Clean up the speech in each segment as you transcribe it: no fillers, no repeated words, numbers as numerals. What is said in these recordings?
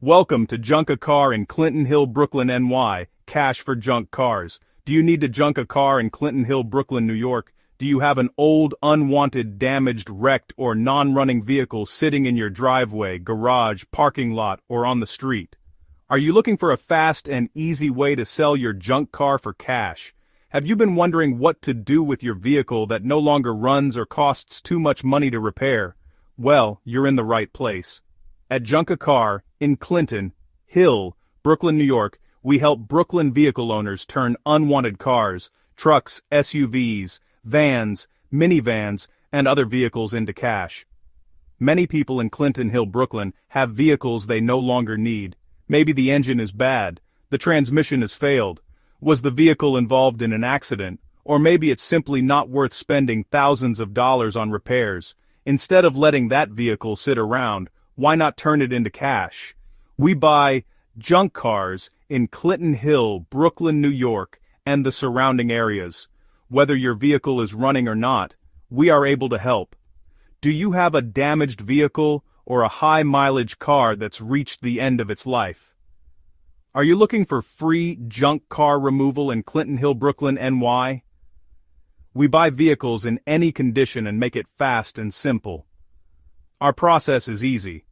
Welcome to Junk a Car in Clinton Hill, Brooklyn, NY. Cash for junk cars. Do you need to junk a car in Clinton Hill, Brooklyn, New York? Do you have an old, unwanted, damaged, wrecked, or non-running vehicle sitting in your driveway, garage, parking lot, or on the street? Are you looking for a fast and easy way to sell your junk car for cash? Have you been wondering what to do with your vehicle that no longer runs or costs too much money to repair? Well, you're in the right place. At Junk a Car in Clinton Hill, Brooklyn, New York, we help Brooklyn vehicle owners turn unwanted cars, trucks, SUVs, vans, minivans, and other vehicles into cash. Many people in Clinton Hill, Brooklyn, have vehicles they no longer need. Maybe the engine is bad, the transmission has failed, was the vehicle involved in an accident, or maybe it's simply not worth spending thousands of dollars on repairs. Instead of letting that vehicle sit around, why not turn it into cash? We buy junk cars in Clinton Hill, Brooklyn, New York, and the surrounding areas. Whether your vehicle is running or not, we are able to help. Do you have a damaged vehicle or a high-mileage car that's reached the end of its life? Are you looking for free junk car removal in Clinton Hill, Brooklyn, NY? We buy vehicles in any condition and make it fast and simple. Our process is easy.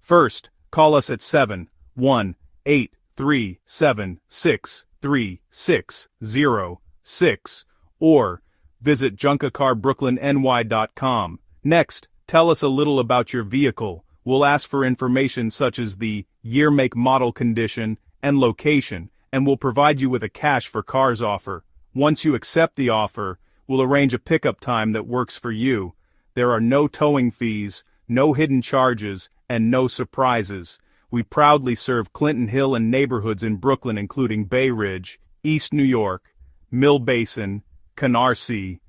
First, call us at 718-376-3606 or visit JunkACarBrooklynNY.com. Next, tell us a little about your vehicle. We'll ask for information such as the year, make, model, condition, and location, and we'll provide you with a cash for cars offer. Once you accept the offer, we'll arrange a pickup time that works for you. There are no towing fees, no hidden charges, and no surprises. We proudly serve Clinton Hill and neighborhoods in Brooklyn including Bay Ridge, East New York, Mill Basin, Canarsie,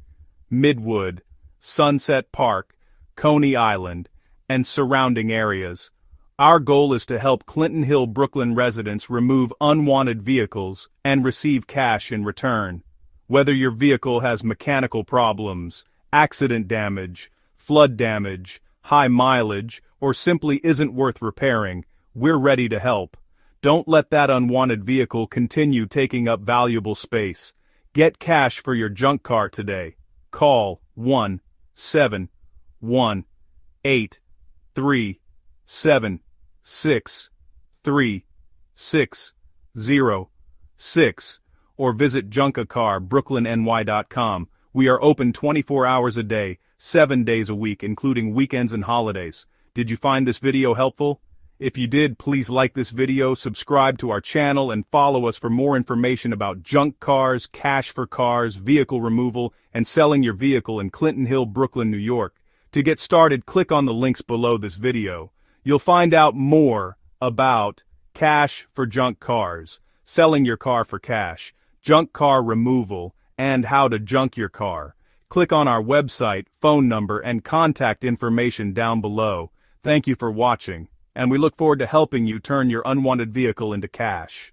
Midwood, Sunset Park, Coney Island, and surrounding areas. Our goal is to help Clinton Hill, Brooklyn residents remove unwanted vehicles and receive cash in return. Whether your vehicle has mechanical problems, accident damage, flood damage, high mileage, or simply isn't worth repairing, we're ready to help. Don't let that unwanted vehicle continue taking up valuable space. Get cash for your junk car today. Call 1-718-376-3606 or visit JunkACarBrooklynNY.com. We are open 24 hours a day, 7 days a week, including weekends and holidays. Did you find this video helpful? If you did, please like this video, subscribe to our channel, and follow us for more information about junk cars, cash for cars, vehicle removal, and selling your vehicle in Clinton Hill, Brooklyn, New York. To get started, click on the links below this video. You'll find out more about cash for junk cars, selling your car for cash, junk car removal, and how to junk your car. Click on our website, phone number, and contact information down below. Thank you for watching, and we look forward to helping you turn your unwanted vehicle into cash.